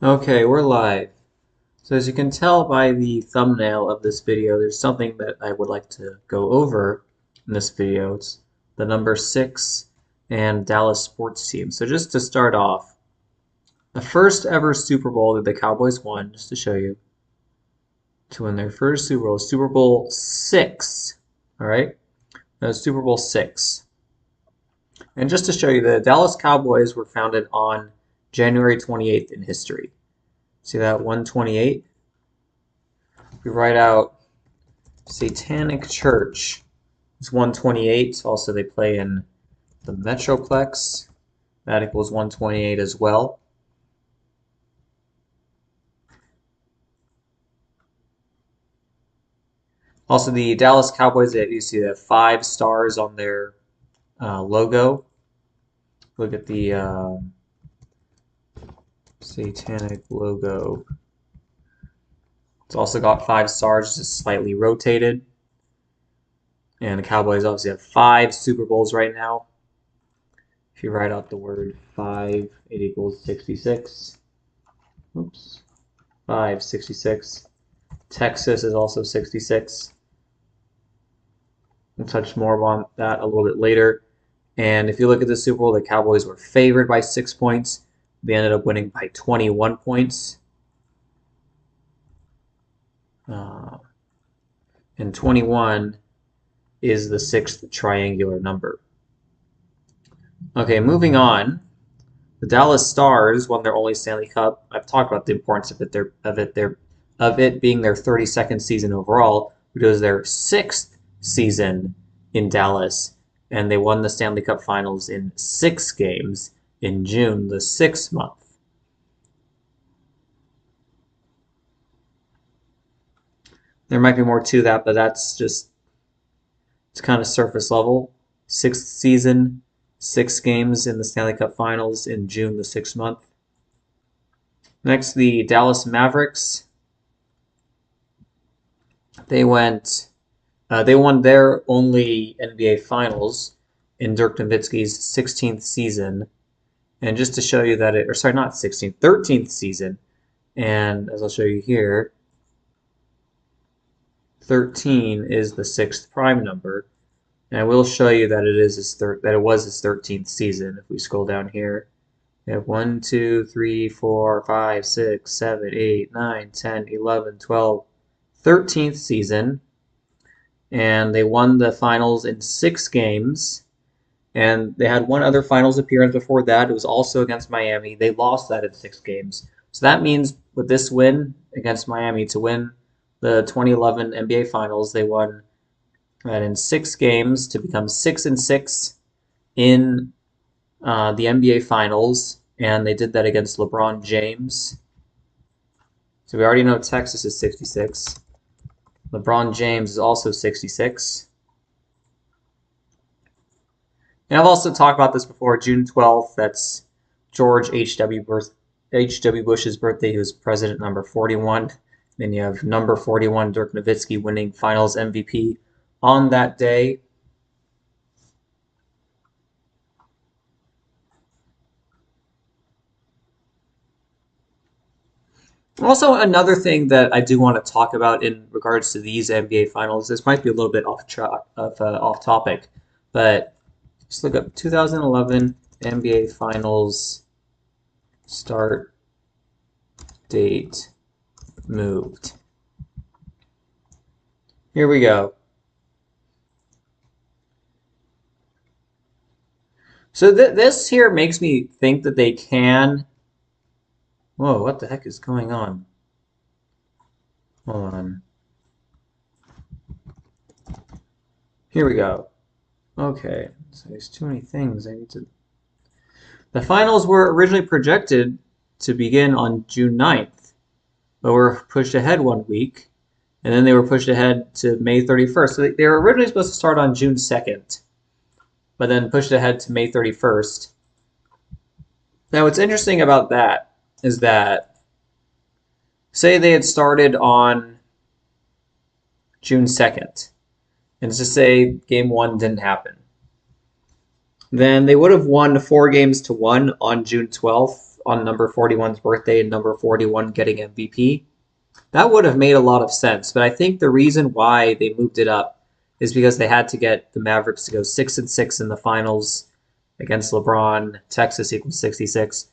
Okay, we're live. So as you can tell by the thumbnail of this video, there's something that I would like to go over in this video. It's the number 6 and Dallas sports team. So just to start off, the first ever Super Bowl that the Cowboys won, just to show you, to win their first Super Bowl, Super Bowl 6. All right? That was Super Bowl 6. And just to show you, the Dallas Cowboys were founded on January 28th in history. See that 128? We write out Satanic Church. It's 128. Also, they play in the Metroplex. That equals 128 as well. Also, the Dallas Cowboys, you see they have 5 stars on their logo. Look at the Satanic logo. It's also got 5 stars, just slightly rotated. And the Cowboys obviously have 5 Super Bowls right now. If you write out the word 5, it equals 66. Oops. 5, 66. Texas is also 66. We'll touch more on that a little bit later. And if you look at the Super Bowl, the Cowboys were favored by 6 points. They ended up winning by 21 points. And 21 is the 6th triangular number. Okay, moving on. The Dallas Stars won their only Stanley Cup. I've talked about the importance of it being their 32nd season overall, which was their 6th season in Dallas, and they won the Stanley Cup Finals in 6 games in June, the 6th month. There might be more to that, but that's just, it's kind of surface level. 6th season, 6 games in the Stanley Cup Finals in June, the 6th month. Next, the Dallas Mavericks. They won their only NBA Finals in Dirk Nowitzki's 16th season. And just to show you that or sorry, not 16th, 13th season. And as I'll show you here, 13 is the 6th prime number. And I will show you that it was his 13th season. If we scroll down here, we have 1, 2, 3, 4, 5, 6, 7, 8, 9, 10, 11, 12, 13th season. And they won the finals in 6 games. And they had one other finals appearance before that. It was also against Miami. They lost that in 6 games. So that means with this win against Miami to win the 2011 NBA Finals, they won that in 6 games to become 6-6 in the NBA Finals. And they did that against LeBron James. So we already know Texas is 66. LeBron James is also 66. And I've also talked about this before, June 12th, that's George H.W. Bush's birthday. He was president number 41. Then you have number 41, Dirk Nowitzki, winning finals MVP on that day. Also, another thing that I do want to talk about in regards to these NBA finals, this might be a little bit off topic, but just look up 2011 NBA Finals start date moved. Here we go. So this here makes me think that they can. Whoa, what the heck is going on? Hold on. Here we go. Okay, so there's too many things I need to. The finals were originally projected to begin on June 9th, but were pushed ahead 1 week, and then they were pushed ahead to May 31st. So they were originally supposed to start on June 2nd, but then pushed ahead to May 31st. Now, what's interesting about that is that, say they had started on June 2nd, and to say game 1 didn't happen, then they would have won 4 games to 1 on June 12th on number 41's birthday and number 41 getting MVP. That would have made a lot of sense, but I think the reason why they moved it up is because they had to get the Mavericks to go 6-6 in the finals against LeBron. Texas equals 66.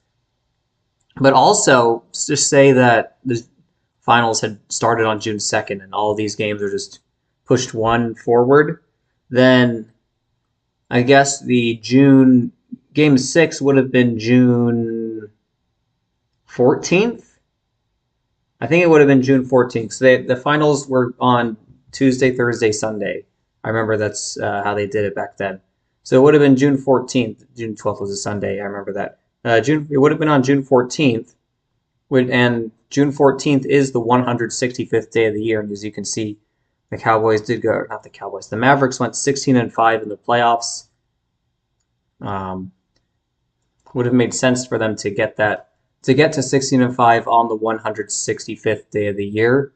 But also, just say that the finals had started on June 2nd and all these games are just pushed one forward, then I guess the June game 6 would have been June 14th. I think it would have been June 14th. So the finals were on Tuesday, Thursday, Sunday. I remember that's how they did it back then. So it would have been June 14th. June 12th was a Sunday. I remember that. It would have been on June 14th, and June 14th is the 165th day of the year. And as you can see, the Cowboys did go, not the Cowboys, the Mavericks went 16-5 in the playoffs. Would have made sense for them to get to 16-5 on the 165th day of the year.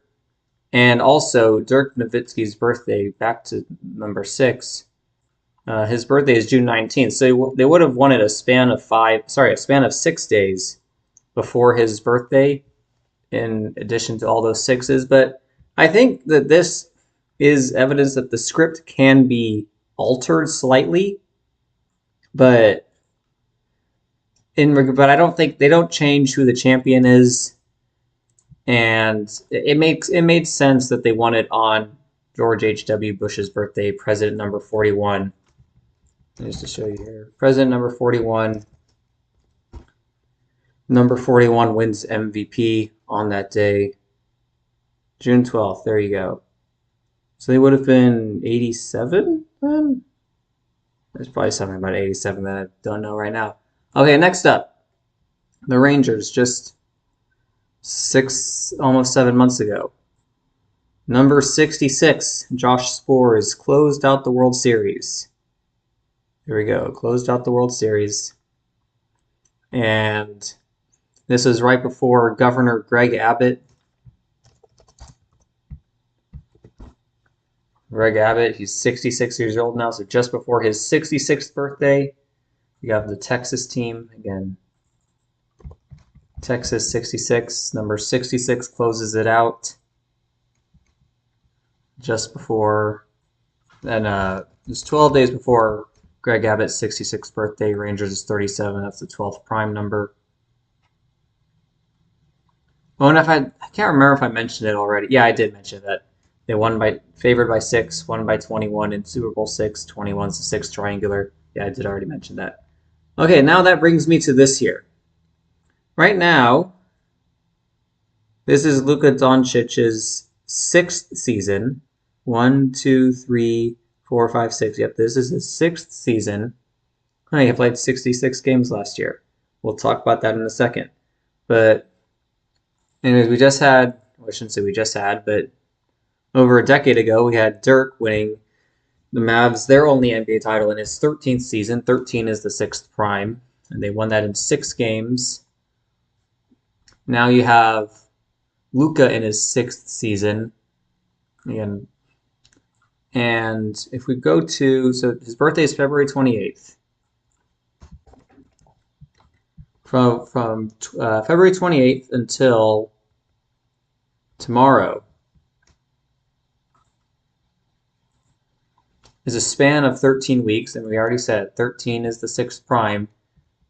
And also, Dirk Nowitzki's birthday, back to number 6, his birthday is June 19th. So they would have wanted a span of 6 days before his birthday, in addition to all those sixes. But I think that this is evidence that the script can be altered slightly, but I don't think they don't change who the champion is, and it made sense that they want it on George H.W. Bush's birthday, President number 41. Just to show you here, President number 41. Number 41 wins MVP on that day, June 12th. There you go. So they would have been 87 then? There's probably something about 87 that I don't know right now. Okay, next up, the Rangers, just almost 7 months ago. Number 66, Josh Sborz, closed out the World Series. Here we go, closed out the World Series. And this was right before Governor Greg Abbott. Greg Abbott, he's 66 years old now, so just before his 66th birthday, you have the Texas team again. Texas 66, number 66 closes it out just before, then it's 12 days before Greg Abbott's 66th birthday. Rangers is 37, that's the 12th prime number. Oh, and I can't remember if I mentioned it already. Yeah, I did mention that. They favored by 6, won by 21 in Super Bowl 6. 21's the 6th triangular. Yeah, I did already mention that. Okay, now that brings me to this year. Right now, this is Luka Doncic's 6th season. 1, 2, 3, 4, 5, 6. Yep, this is his 6th season. He played 66 games last year. We'll talk about that in a second. But anyways, I shouldn't say we just had, but over a decade ago, we had Dirk winning the Mavs their only NBA title in his 13th season. 13 is the 6th prime, and they won that in 6 games. Now you have Luka in his 6th season. Again, and if we go to, so his birthday is February 28th. From February 28th until tomorrow is a span of 13 weeks, and we already said 13 is the 6th prime.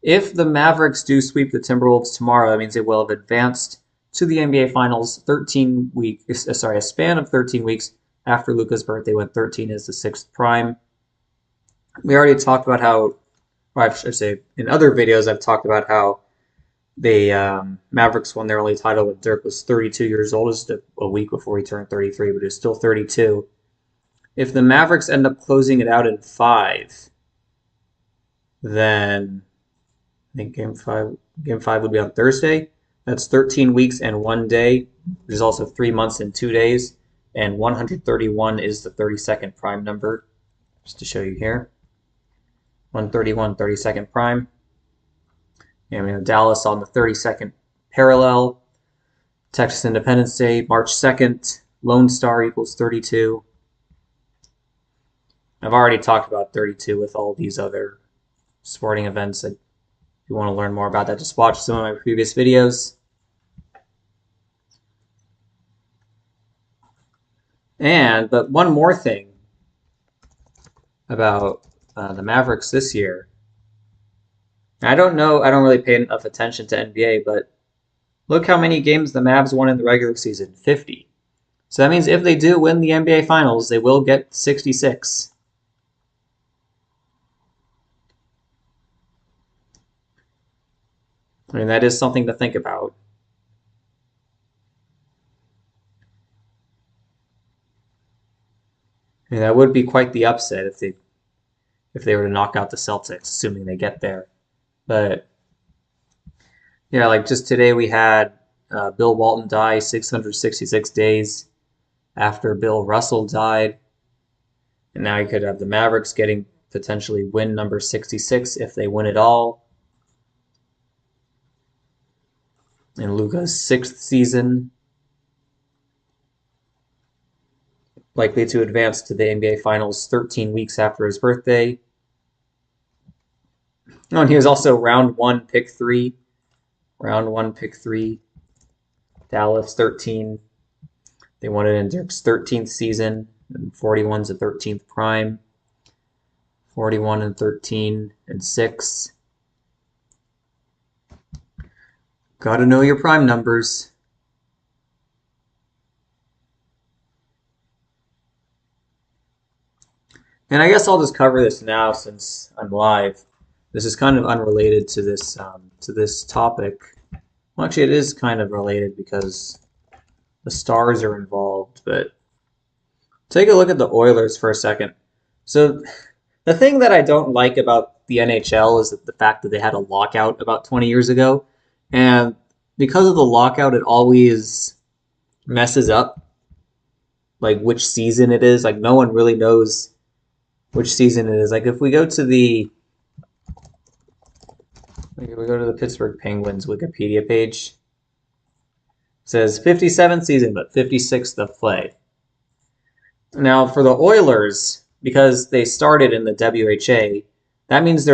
If the Mavericks do sweep the Timberwolves tomorrow, that means they will have advanced to the NBA Finals a span of 13 weeks after Luka's birthday, when 13 is the 6th prime. We already talked about how, or I should say, in other videos, I've talked about how the Mavericks won their only title when Dirk was 32 years old, just a week before he turned 33, but he was still 32. If the Mavericks end up closing it out in 5, then I think Game 5 would be on Thursday. That's 13 weeks and 1 day, which is also 3 months and 2 days. And 131 is the 32nd prime number, just to show you here. 131, 32nd prime. And we have Dallas on the 32nd parallel. Texas Independence Day, March 2nd. Lone Star equals 32. I've already talked about 32 with all these other sporting events you want to learn more about that, just watch some of my previous videos. But one more thing about the Mavericks this year. I don't really pay enough attention to NBA, but look how many games the Mavs won in the regular season, 50. So that means if they do win the NBA Finals, they will get 66. I mean, that is something to think about. I mean, that would be quite the upset if they were to knock out the Celtics, assuming they get there. But yeah, like just today we had Bill Walton die 666 days after Bill Russell died. And now you could have the Mavericks getting potentially win number 66 if they win it all. In Luka's 6th season, likely to advance to the NBA Finals 13 weeks after his birthday. Oh, and he was also round 1, pick 3. Round 1, pick 3. Dallas 13. They won it in Dirk's 13th season, and 41's a 13th prime. 41 and 13 and 6. Gotta know your prime numbers. And I guess I'll just cover this now since I'm live. This is kind of unrelated to this topic. Well, actually, it is kind of related because the stars are involved. But take a look at the Oilers for a second. So the thing that I don't like about the NHL is the fact that they had a lockout about 20 years ago. And because of the lockout, it always messes up like which season it is. Like no one really knows which season it is. Like if we go to the Pittsburgh Penguins Wikipedia page, it says 57th season, but 56th of play. Now for the Oilers, because they started in the WHA, that means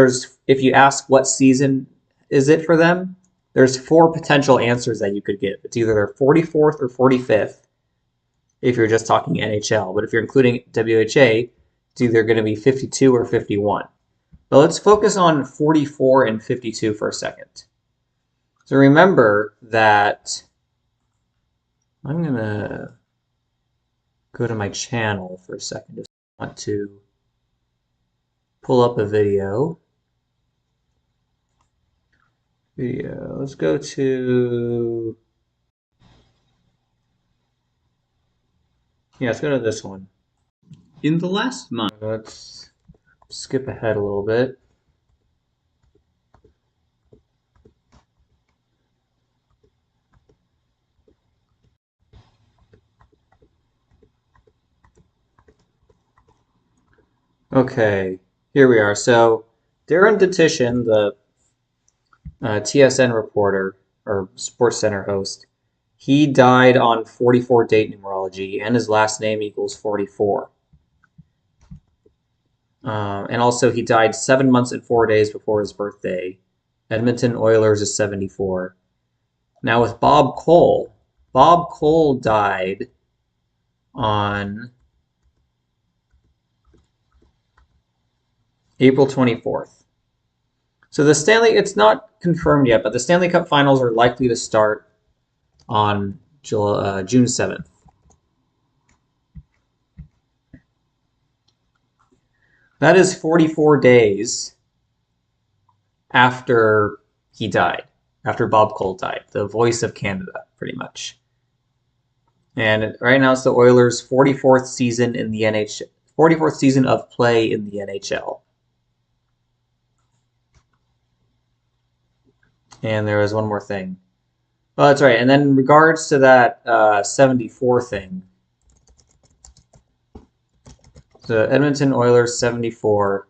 if you ask what season is it for them, there's 4 potential answers that you could give. It's either their 44th or 45th if you're just talking NHL. But if you're including WHA, it's either going to be 52 or 51. But let's focus on 44 and 52 for a second. So remember that I'm going to go to my channel for a second. Just want to pull up a video. Let's go to... Yeah, let's go to this one. In the last month. Let's skip ahead a little bit. Okay, here we are. So Darren Detition, the TSN reporter or Sports Center host, he died on 44 date numerology, and his last name equals 44. And also, he died 7 months and 4 days before his birthday. Edmonton Oilers is 74. Now with Bob Cole died on April 24th. So it's not confirmed yet, but the Stanley Cup Finals are likely to start on June 7th. That is 44 days after he died, after Bob Cole died, the voice of Canada, pretty much. And right now it's the Oilers' 44th season in the NHL, 44th season of play in the NHL. And there was one more thing. Oh, that's right. And then in regards to that 74 thing, the Edmonton Oilers 74.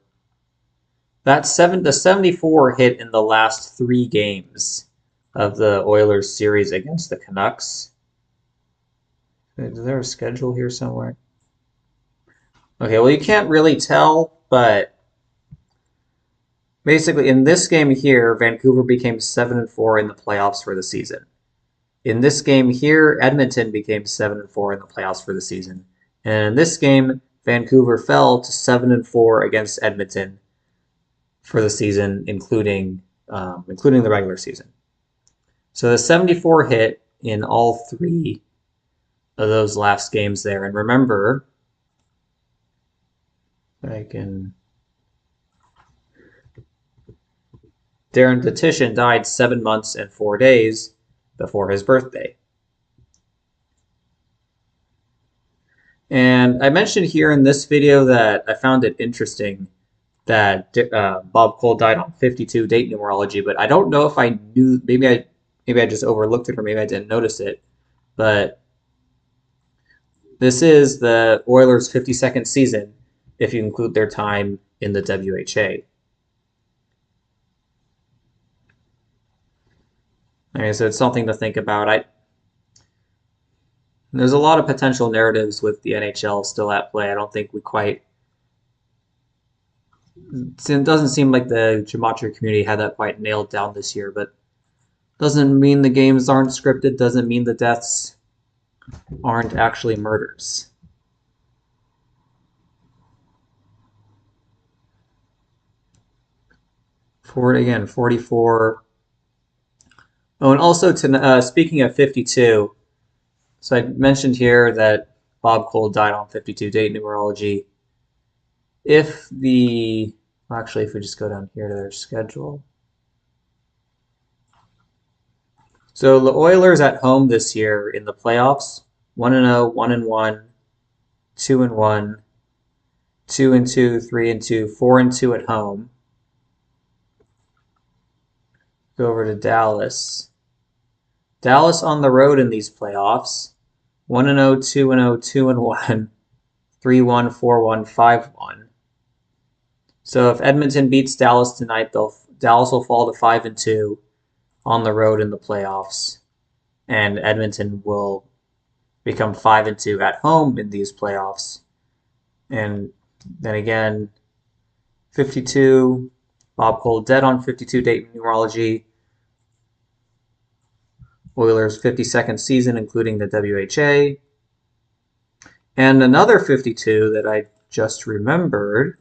The 74 hit in the last 3 games of the Oilers series against the Canucks. Is there a schedule here somewhere? Okay, well you can't really tell, but basically in this game here, Vancouver became 7-4 in the playoffs for the season. In this game here, Edmonton became 7-4 in the playoffs for the season. And in this game, Vancouver fell to 7-4 against Edmonton for the season, including the regular season. So the 74 hit in all three of those last games there. And remember, Darren Detition died 7 months and 4 days before his birthday. And I mentioned here in this video that I found it interesting that Bob Cole died on 52 date numerology, but I don't know if I knew. Maybe I just overlooked it, or maybe I didn't notice it. But this is the Oilers' 52nd season, if you include their time in the WHA. Okay, so it's something to think about. There's a lot of potential narratives with the NHL still at play. I don't think we quite. It doesn't seem like the gematria community had that quite nailed down this year, but doesn't mean the games aren't scripted, doesn't mean the deaths aren't actually murders. Again, 44. Oh, and also speaking of 52, so I mentioned here that Bob Cole died on 52 date numerology. If we just go down here to their schedule. So the Oilers at home this year in the playoffs, 1-0, 1-1, 2-1, 2-2, 3-2, 4-2 at home. Go over to Dallas. Dallas on the road in these playoffs, 1-0, 2-0, 2-1, 3-1, 4-1, 5-1. So if Edmonton beats Dallas tonight, Dallas will fall to 5-2 on the road in the playoffs, and Edmonton will become 5-2 at home in these playoffs. And then again, 52, Bob Cole dead on 52 date numerology. Oilers' 52nd season, including the WHA. And another 52 that I just remembered.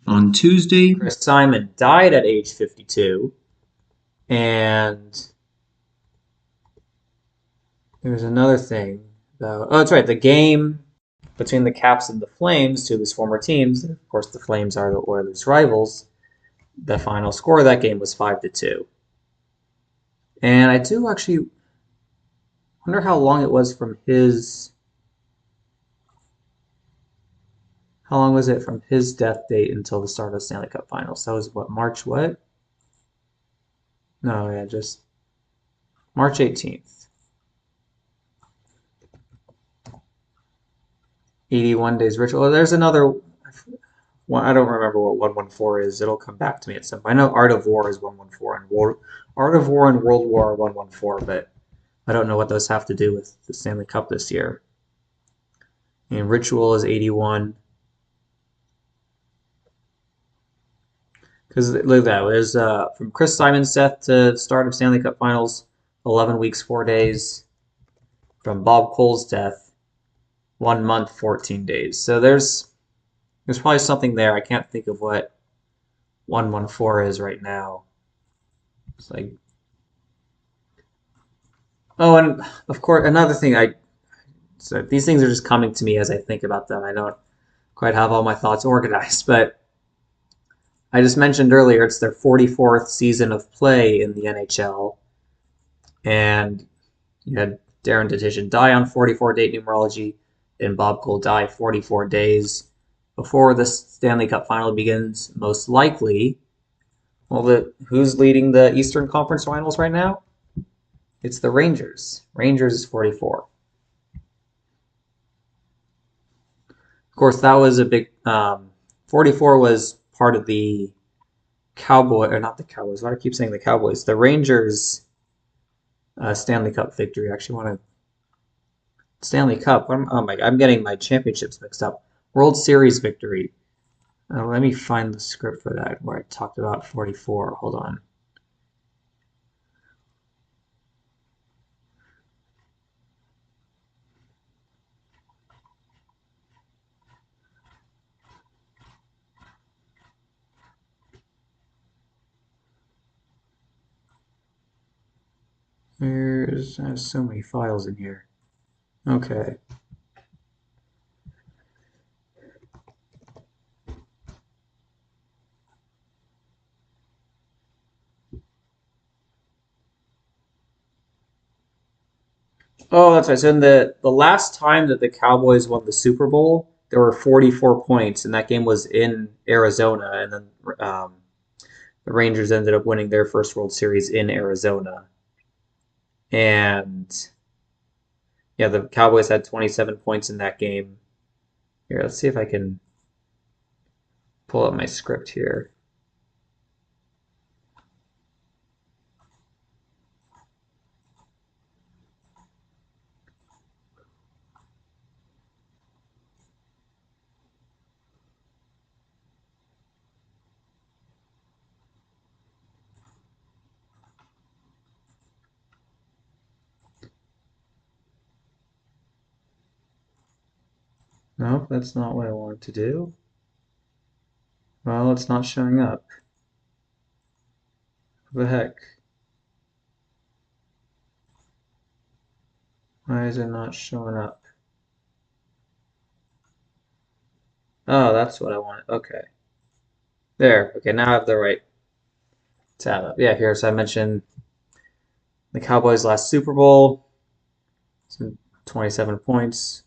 On Tuesday, Chris Simon died at age 52. And there's another thing. Oh, that's right. The game between the Caps and the Flames, two of his former teams. Of course, the Flames are the Oilers' rivals. The final score of that game was 5-2. And I do actually wonder how long it was from his. How long was it from his death date until the start of the Stanley Cup Finals? That was what, March what? No, yeah, just March 18th. 81 days ritual. Oh, there's another one. I don't remember what 114 is. It'll come back to me at some point. I know Art of War is 114 and Art of War and World War are 114, but I don't know what those have to do with the Stanley Cup this year. And Ritual is 81. Because look at that. There's from Chris Simon's death to start of Stanley Cup Finals, 11 weeks, 4 days. From Bob Cole's death, 1 month, 14 days. So there's probably something there. I can't think of what 114 is right now. It's like, oh, and of course another thing. So these things are just coming to me as I think about them. I don't quite have all my thoughts organized, but I just mentioned earlier it's their 44th season of play in the NHL, and you had Darren Detition die on 44 date numerology, and Bob Cole die 44 days before the Stanley Cup Final begins, most likely. Well, who's leading the Eastern Conference Finals right now? It's the Rangers. Rangers is 44. Of course, that was a big. 44 was part of the not the Cowboys. Why do I keep saying the Cowboys? The Rangers Stanley Cup victory. I actually want to Stanley Cup. Oh my! I'm getting my championships mixed up. World Series victory Let me find the script for that where I talked about 44. Hold on. There's so many files in here. Okay. Oh, that's right. So in the last time that the Cowboys won the Super Bowl, there were 44 points, and that game was in Arizona, and then the Rangers ended up winning their first World Series in Arizona. And yeah, the Cowboys had 27 points in that game. Here, let's see if I can pull up my script here. Nope, that's not what I wanted to do. Well, it's not showing up. What the heck? Why is it not showing up? Oh, that's what I wanted. Okay. There. Okay, now I have the right tab up. Yeah, here. So I mentioned the Cowboys last Super Bowl, some 27 points.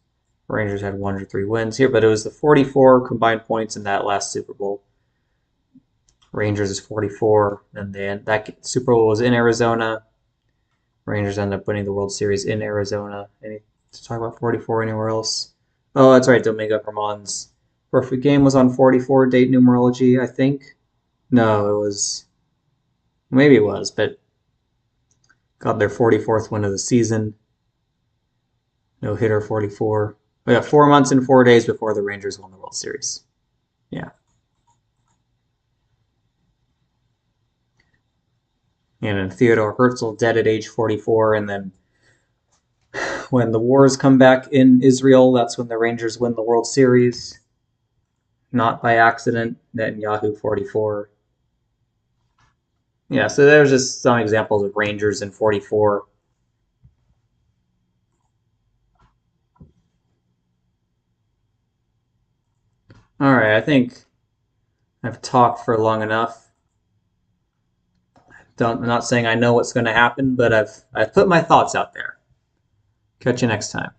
Rangers had 103 wins here, but it was the 44 combined points in that last Super Bowl. Rangers is 44, and then that Super Bowl was in Arizona. Rangers ended up winning the World Series in Arizona. Any to talk about 44 anywhere else? Oh, that's right. Domingo Germán's perfect game was on 44 date numerology, I think. No, it was maybe it was, but got their 44th win of the season. No hitter 44. We got 4 months and 4 days before the Rangers won the World Series. Yeah. And then Theodore Herzl dead at age 44, and then when the wars come back in Israel, that's when the Rangers win the World Series. Not by accident, Netanyahu 44. Yeah, so there's just some examples of Rangers in 44. All right, I think I've talked for long enough. I'm not saying I know what's going to happen, but I've put my thoughts out there. Catch you next time.